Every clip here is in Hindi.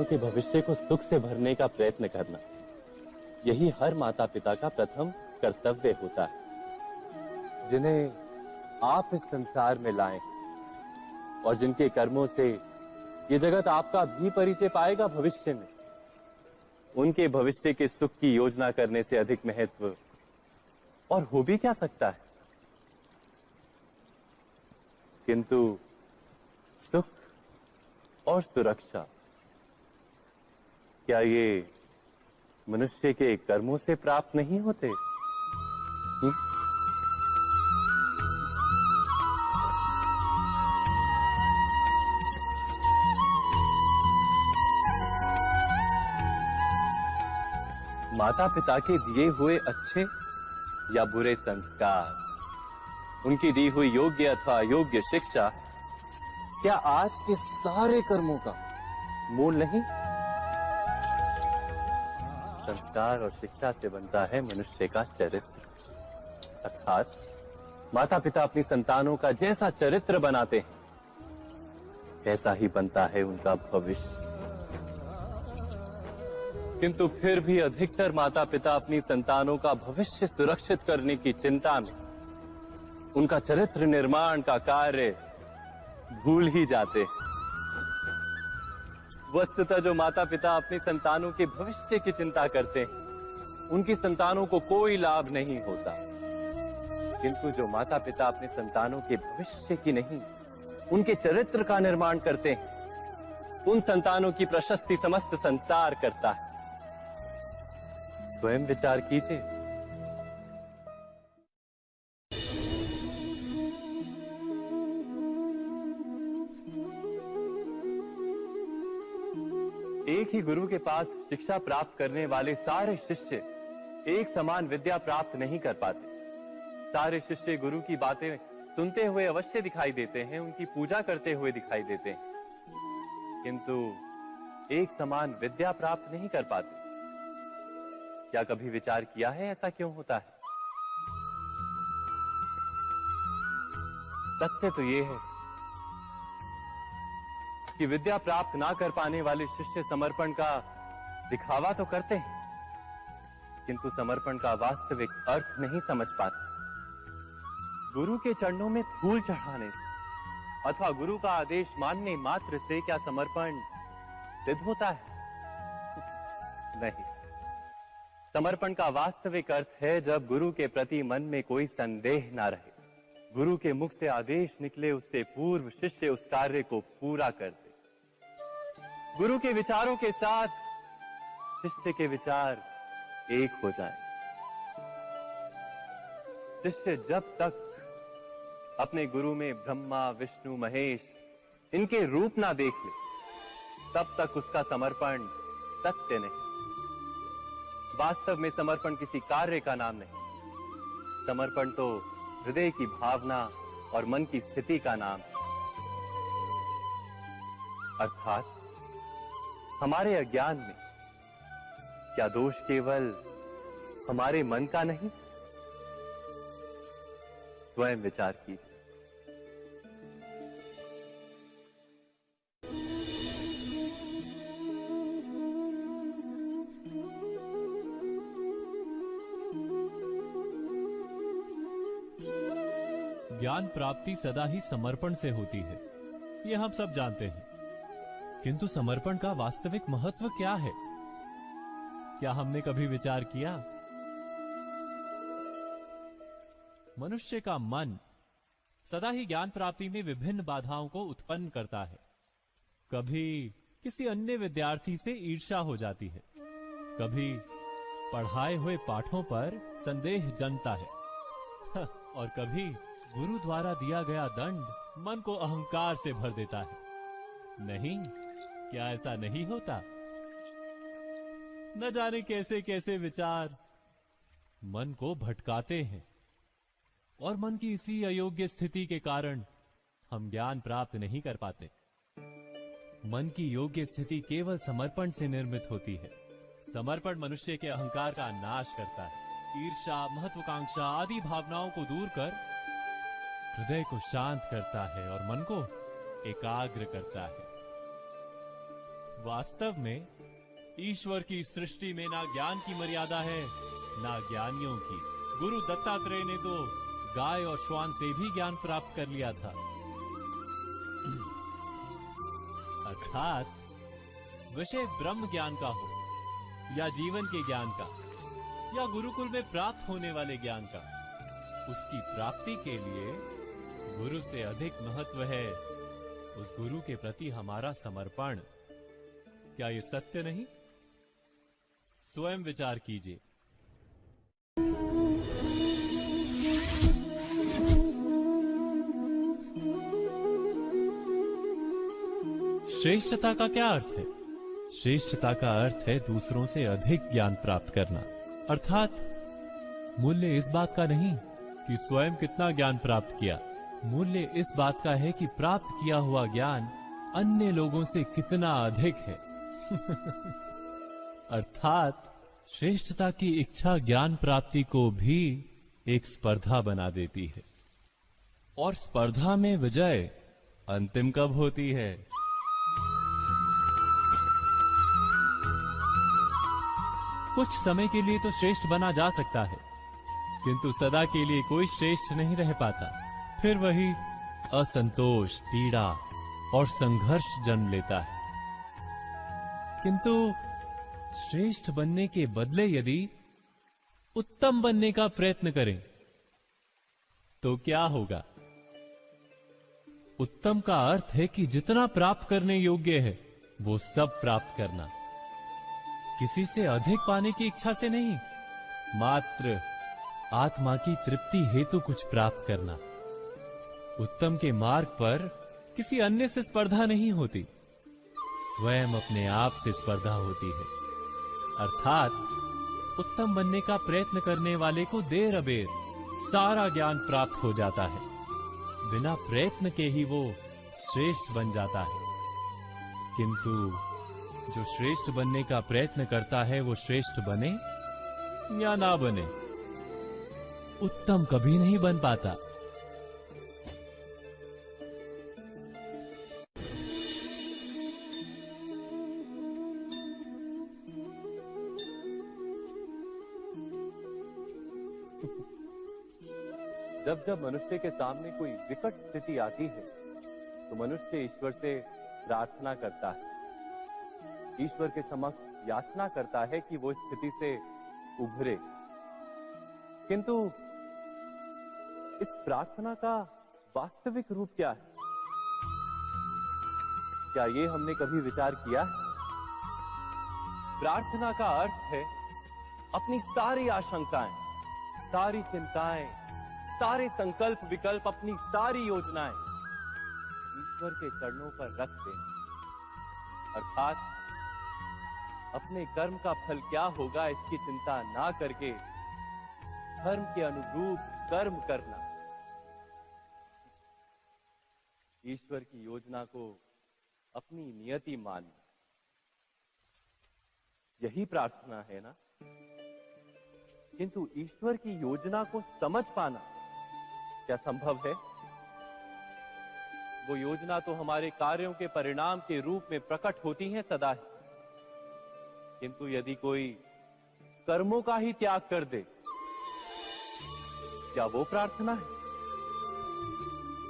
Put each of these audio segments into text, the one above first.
के भविष्य को सुख से भरने का प्रयत्न करना, यही हर माता पिता का प्रथम कर्तव्य होता है, जिन्हें आप इस संसार में लाए और जिनके कर्मों से ये जगत आपका भी परिचय पाएगा भविष्य में। उनके भविष्य के सुख की योजना करने से अधिक महत्व और हो भी क्या सकता है। किंतु सुख और सुरक्षा, क्या ये मनुष्य के कर्मों से प्राप्त नहीं होते? माता पिता के दिए हुए अच्छे या बुरे संस्कार, उनकी दी हुई योग्य अथवा अयोग्य शिक्षा, क्या आज के सारे कर्मों का मूल नहीं? संस्कार और शिक्षा से बनता है मनुष्य का चरित्र। अर्थात माता पिता अपनी संतानों का जैसा चरित्र बनाते हैं, ऐसा ही बनता है उनका भविष्य। किंतु फिर भी अधिकतर माता पिता अपनी संतानों का भविष्य सुरक्षित करने की चिंता में उनका चरित्र निर्माण का कार्य भूल ही जाते हैं। वस्तुतः जो माता पिता अपनी संतानों के भविष्य की चिंता करते हैं, उनकी संतानों को कोई लाभ नहीं होता। किंतु जो माता पिता अपने संतानों के भविष्य की नहीं, उनके चरित्र का निर्माण करते हैं, उन संतानों की प्रशस्ति समस्त संसार करता है। स्वयं विचार कीजिए। एक ही गुरु के पास शिक्षा प्राप्त करने वाले सारे शिष्य एक समान विद्या प्राप्त नहीं कर पाते। सारे शिष्य गुरु की बातें सुनते हुए अवश्य दिखाई देते हैं, उनकी पूजा करते हुए दिखाई देते हैं, किंतु एक समान विद्या प्राप्त नहीं कर पाते। क्या कभी विचार किया है ऐसा क्यों होता है? सत्य तो यह है कि विद्या प्राप्त ना कर पाने वाले शिष्य समर्पण का दिखावा तो करते हैं, किंतु समर्पण का वास्तविक अर्थ नहीं समझ पाते। गुरु के चरणों में फूल चढ़ाने से अथवा गुरु का आदेश मानने मात्र से क्या समर्पण सिद्ध होता है? नहीं। समर्पण का वास्तविक अर्थ है जब गुरु के प्रति मन में कोई संदेह ना रहे, गुरु के मुख से आदेश निकले उससे पूर्व शिष्य उस कार्य को पूरा कर दे। गुरु के विचारों के साथ शिष्य के विचार एक हो जाए। शिष्य जब तक अपने गुरु में ब्रह्मा विष्णु महेश इनके रूप ना देख ले, तब तक उसका समर्पण सत्य नहीं। वास्तव में समर्पण किसी कार्य का नाम नहीं, समर्पण तो हृदय की भावना और मन की स्थिति का नाम है। अर्थात हमारे अज्ञान में क्या दोष केवल हमारे मन का नहीं? स्वयं विचार कीजिए। ज्ञान प्राप्ति सदा ही समर्पण से होती है, यह हम सब जानते हैं। किंतु समर्पण का वास्तविक महत्व क्या है? क्या हमने कभी विचार किया? मनुष्य का मन सदा ही ज्ञान प्राप्ति में विभिन्न बाधाओं को उत्पन्न करता है। कभी किसी अन्य विद्यार्थी से ईर्ष्या हो जाती है, कभी पढ़ाए हुए पाठों पर संदेह जन्मता है और कभी गुरु द्वारा दिया गया दंड मन को अहंकार से भर देता है। नहीं, क्या ऐसा नहीं होता? न जाने कैसे कैसे विचार मन को भटकाते हैं और मन की इसी अयोग्य स्थिति के कारण हम ज्ञान प्राप्त नहीं कर पाते। मन की योग्य स्थिति केवल समर्पण से निर्मित होती है। समर्पण मनुष्य के अहंकार का नाश करता है, ईर्ष्या, महत्वाकांक्षा आदि भावनाओं को दूर कर हृदय को शांत करता है और मन को एकाग्र करता है। वास्तव में ईश्वर की सृष्टि में ना ज्ञान की मर्यादा है ना ज्ञानियों की। गुरु दत्तात्रेय ने तो गाय और श्वान से भी ज्ञान प्राप्त कर लिया था। अर्थात विषय ब्रह्म ज्ञान का हो या जीवन के ज्ञान का या गुरुकुल में प्राप्त होने वाले ज्ञान का, उसकी प्राप्ति के लिए गुरु से अधिक महत्व है उस गुरु के प्रति हमारा समर्पण। क्या ये सत्य नहीं? स्वयं विचार कीजिए। श्रेष्ठता का क्या अर्थ है? श्रेष्ठता का अर्थ है दूसरों से अधिक ज्ञान प्राप्त करना। अर्थात मूल्य इस बात का नहीं कि स्वयं कितना ज्ञान प्राप्त किया, मूल्य इस बात का है कि प्राप्त किया हुआ ज्ञान अन्य लोगों से कितना अधिक है। अर्थात श्रेष्ठता की इच्छा ज्ञान प्राप्ति को भी एक स्पर्धा बना देती है। और स्पर्धा में विजय अंतिम कब होती है? कुछ समय के लिए तो श्रेष्ठ बना जा सकता है, किंतु सदा के लिए कोई श्रेष्ठ नहीं रह पाता। फिर वही असंतोष, पीड़ा और संघर्ष जन्म लेता है। किंतु श्रेष्ठ बनने के बदले यदि उत्तम बनने का प्रयत्न करें तो क्या होगा? उत्तम का अर्थ है कि जितना प्राप्त करने योग्य है वो सब प्राप्त करना, किसी से अधिक पाने की इच्छा से नहीं, मात्र आत्मा की तृप्ति हेतु कुछ प्राप्त करना। उत्तम के मार्ग पर किसी अन्य से स्पर्धा नहीं होती, स्वयं अपने आप से स्पर्धा होती है। अर्थात उत्तम बनने का प्रयत्न करने वाले को देर अबेर सारा ज्ञान प्राप्त हो जाता है, बिना प्रयत्न के ही वो श्रेष्ठ बन जाता है। किंतु जो श्रेष्ठ बनने का प्रयत्न करता है वो श्रेष्ठ बने या ना बने, उत्तम कभी नहीं बन पाता। जब जब मनुष्य के सामने कोई विकट स्थिति आती है तो मनुष्य ईश्वर से प्रार्थना करता है, ईश्वर के समक्ष याचना करता है कि वो स्थिति से उभरे। किंतु इस प्रार्थना का वास्तविक रूप क्या है? क्या ये हमने कभी विचार किया है? प्रार्थना का अर्थ है अपनी सारी आशंकाएं, सारी चिंताएं, सारे संकल्प विकल्प, अपनी सारी योजनाएं ईश्वर के चरणों पर रख देना। अर्थात अपने कर्म का फल क्या होगा इसकी चिंता ना करके धर्म के अनुरूप कर्म करना, ईश्वर की योजना को अपनी नियति मानना, यही प्रार्थना है ना? किंतु ईश्वर की योजना को समझ पाना क्या संभव है? वो योजना तो हमारे कार्यों के परिणाम के रूप में प्रकट होती है सदा ही, किंतु यदि कोई कर्मों का ही त्याग कर दे, क्या वो प्रार्थना है?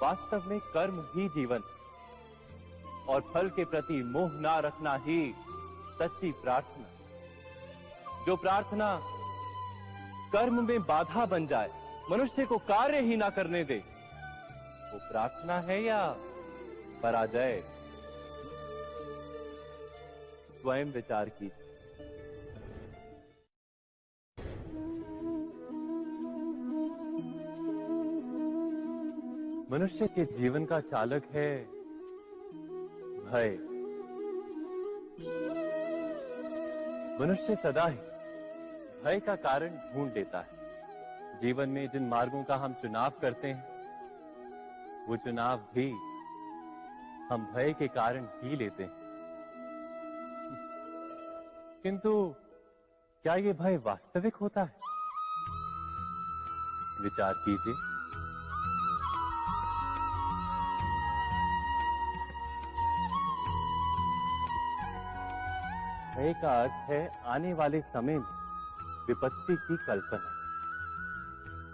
वास्तव में कर्म ही जीवन और फल के प्रति मोह ना रखना ही सच्ची प्रार्थना। जो प्रार्थना कर्म में बाधा बन जाए, मनुष्य को कार्य ही ना करने दे, वो प्रार्थना है या पराजय? स्वयं विचार कीजिए। मनुष्य के जीवन का चालक है भय। मनुष्य सदा ही भय का कारण ढूंढ लेता है। जीवन में जिन मार्गों का हम चुनाव करते हैं, वो चुनाव भी हम भय के कारण ही लेते हैं। किंतु क्या ये भय वास्तविक होता है? विचार कीजिए। भय का अर्थ है आने वाले समय में विपत्ति की कल्पना।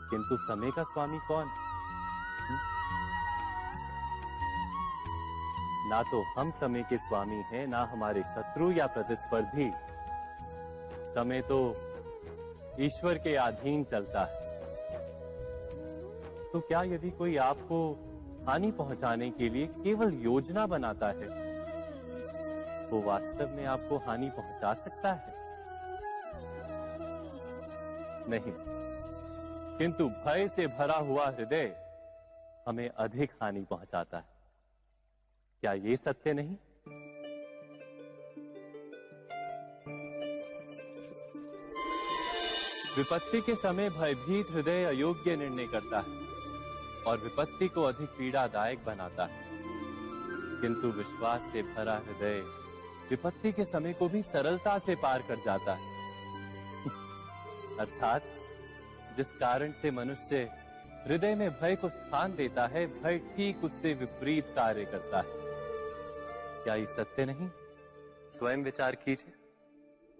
किंतु समय का स्वामी कौन? ना तो हम समय के स्वामी हैं, ना हमारे शत्रु या प्रतिस्पर्धी। समय तो ईश्वर के अधीन चलता है। तो क्या यदि कोई आपको हानि पहुंचाने के लिए केवल योजना बनाता है, वो वास्तव में आपको हानि पहुंचा सकता है? नहीं, किंतु भय से भरा हुआ हृदय हमें अधिक हानि पहुंचाता है। क्या ये सत्य नहीं? विपत्ति के समय भयभीत हृदय अयोग्य निर्णय करता है और विपत्ति को अधिक पीड़ादायक बनाता है। किंतु विश्वास से भरा हृदय विपत्ति के समय को भी सरलता से पार कर जाता है। अर्थात जिस कारण से मनुष्य हृदय में भय को स्थान देता है, भय ठीक उससे विपरीत कार्य करता है। क्या ये सत्य नहीं? स्वयं विचार कीजिए।